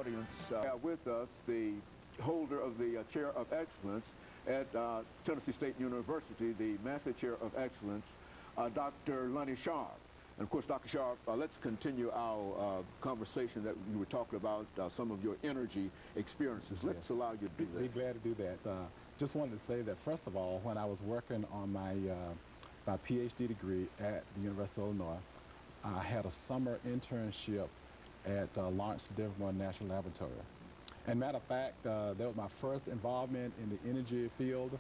audience, with us the holder of the Chair of Excellence at Tennessee State University, the Massey Chair of Excellence, Dr. LSharpe. And of course, Dr. Sharpe, let's continue our conversation that you were talking about, some of your energy experiences. Let's allow you to do that. Be glad to do that. Just wanted to say that, first of all, when I was working on my PhD degree at the University of Illinois, I had a summer internship at Lawrence Livermore National Laboratory. And matter of fact, that was my first involvement in the energy field.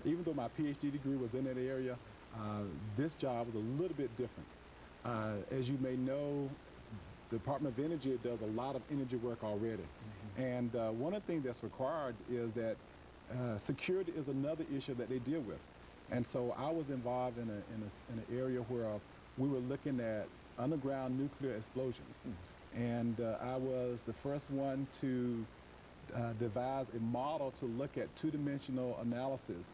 Even though my PhD degree was in that area, this job was a little bit different. As you may know, the Department of Energy does a lot of energy work already. And one of the things that's required is that security is another issue that they deal with. And so I was involved in an area where we were looking at underground nuclear explosions. And I was the first one to devise a model to look at two-dimensional analysis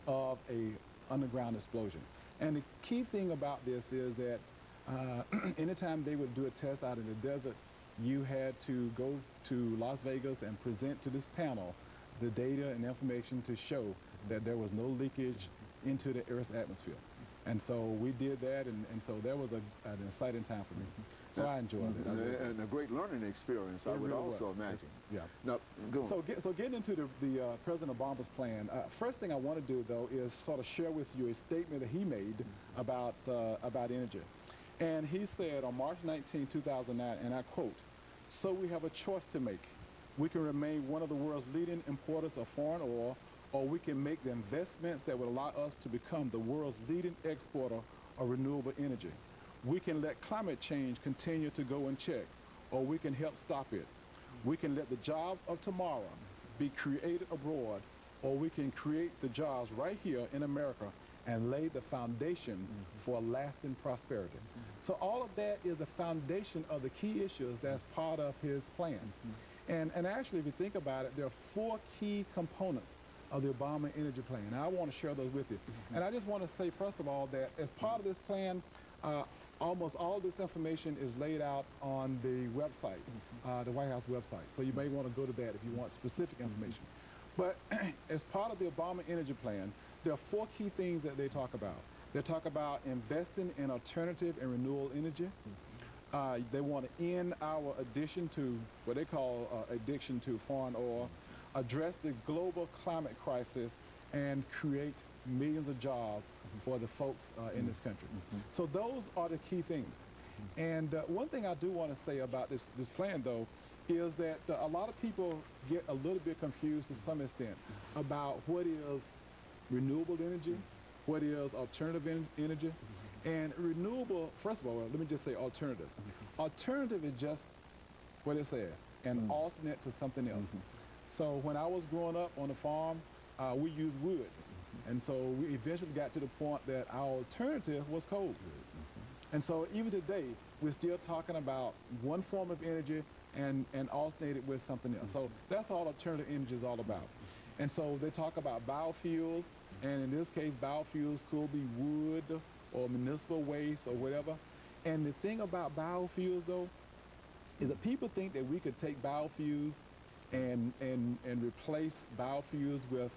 of a underground explosion. And the key thing about this is that anytime they would do a test out in the desert, you had to go to Las Vegas and present to this panel the data and information to show that there was no leakage into the Earth's atmosphere. And so we did that, and so that was an exciting time for me. So I enjoyed it. And a great learning experience, I would also imagine. Yeah. Now, go on. So getting into the President Obama's plan, first thing I want to do, though, is sort of share with you a statement that he made about energy. And he said on March 19, 2009, and I quote, "So we have a choice to make. We can remain one of the world's leading importers of foreign oil, or we can make the investments that would allow us to become the world's leading exporter of renewable energy. We can let climate change continue to go unchecked, or we can help stop it. We can let the jobs of tomorrow be created abroad, or we can create the jobs right here in America and lay the foundation for lasting prosperity." So all of that is the foundation of the key issues that's part of his plan. And actually, if you think about it, there are 4 key components of the Obama energy plan. And I want to share those with you. And I just want to say, first of all, that as part of this plan, almost all this information is laid out on the website, the White House website. So you may want to go to that if you want specific information. But as part of the Obama energy plan, there are 4 key things that they talk about. They talk about investing in alternative and renewable energy. They want to end our addiction to what they call addiction to foreign oil, address the global climate crisis, and create millions of jobs for the folks in this country. So those are the key things. And one thing I do want to say about this plan, though, is that a lot of people get a little bit confused to some extent about what is renewable energy, what is alternative energy. And renewable, first of all, let me just say alternative. Alternative is just what it says, an alternate to something else. So when I was growing up on the farm, we used wood. And so we eventually got to the point that our alternative was coal. And so even today, we're still talking about one form of energy and alternate it with something else. So that's all alternative energy is all about. And so they talk about biofuels, and in this case, biofuels could be wood or municipal waste or whatever. And the thing about biofuels, though, is that people think that we could take biofuels and replace biofuels with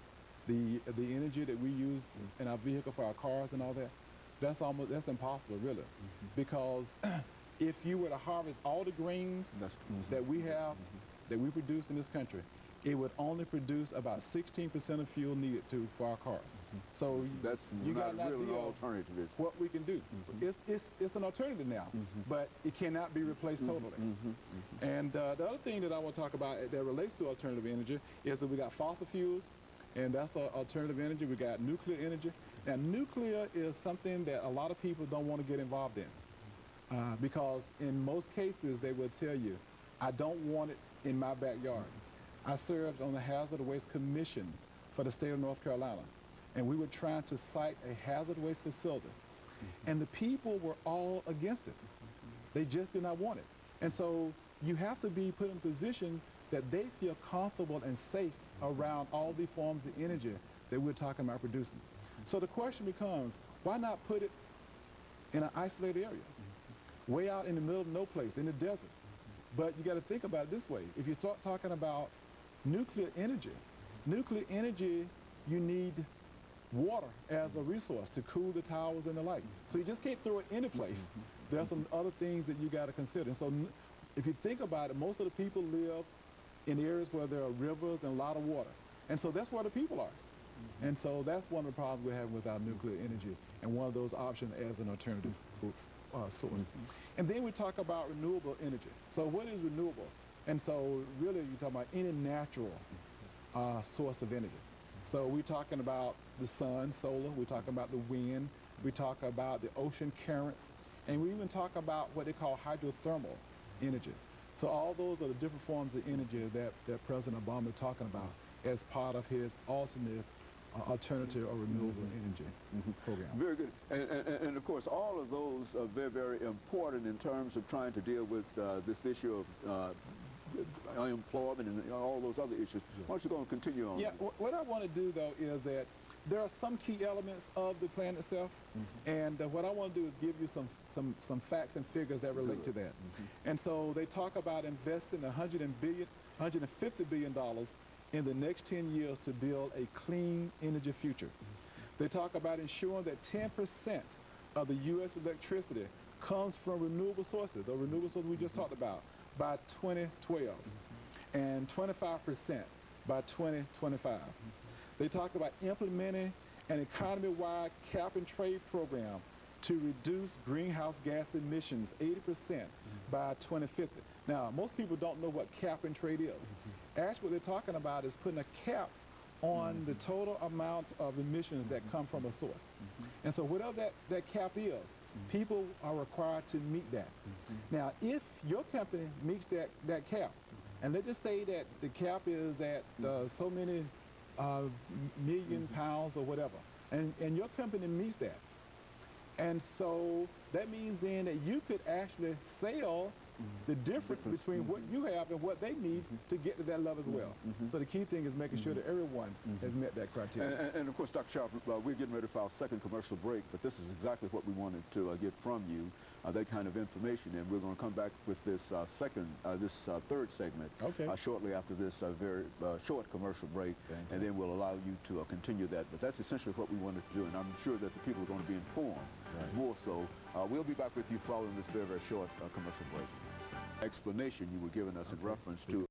the energy that we use in our vehicle for our cars and all that. That's impossible, really. Because if you were to harvest all the grains that we have, that we produce in this country, it would only produce about 16% of fuel needed for our cars. So that's you not got an really idea an alternative. of what we can do. It's an alternative now, but it cannot be replaced totally. And the other thing that I want to talk about that relates to alternative energy is that we got fossil fuels, and that's alternative energy. We got nuclear energy. Now, nuclear is something that a lot of people don't want to get involved in because in most cases they will tell you, I don't want it in my backyard. I served on the Hazardous Waste Commission for the state of North Carolina, and we were trying to site a hazardous waste facility, and the people were all against it. They just did not want it. And so you have to be put in a position that they feel comfortable and safe around all the forms of energy that we're talking about producing. So the question becomes, why not put it in an isolated area, way out in the middle of no place, in the desert, But you got to think about it this way. If you start talking about nuclear energy, you need water as a resource to cool the towers and the like. So you just can't throw it any place. There's some other things that you got to consider. And so if you think about it, most of the people live in areas where there are rivers and a lot of water. And so that's where the people are. And so that's one of the problems we're having with our nuclear energy, and one of those options as an alternative source. And then we talk about renewable energy. So what is renewable? And so really you're talking about any natural source of energy. So we're talking about the sun, solar, we're talking about the wind, we talk about the ocean currents, and we even talk about what they call hydrothermal energy. So all those are the different forms of energy that President Obama is talking about as part of his alternative or renewable energy program. Very good. And of course, all of those are very, very important in terms of trying to deal with this issue of unemployment and all those other issues. Why don't you go and continue on? Yeah, what I want to do, though, is that there are some key elements of the plan itself, and what I want to do is give you some facts and figures that relate to that. And so they talk about investing $150 billion in the next 10 years to build a clean energy future. They talk about ensuring that 10% of the U.S. electricity comes from renewable sources, the renewable sources we just talked about, by 2012, and 25% by 2025. They talk about implementing an economy-wide cap-and-trade program to reduce greenhouse gas emissions 80% by 2050. Now, most people don't know what cap-and-trade is. Actually, what they're talking about is putting a cap on the total amount of emissions that come from a source. And so whatever that cap is, people are required to meet that. Now, if your company meets that cap, and let's just say that the cap is at so many million pounds or whatever, and your company meets that, and so that means then that you could actually sell the difference between what you have and what they need to get to that level as well. So the key thing is making sure that everyone has met that criteria. And of course, Dr. Sharp, we're getting ready for our second commercial break, but this is exactly what we wanted to get from you, that kind of information, and we're going to come back with this third segment shortly after this very short commercial break, and then we'll allow you to continue that. But that's essentially what we wanted to do, and I'm sure that the people are going to be informed more so. We'll be back with you following this very, very short commercial break. Explanation you were giving us in reference to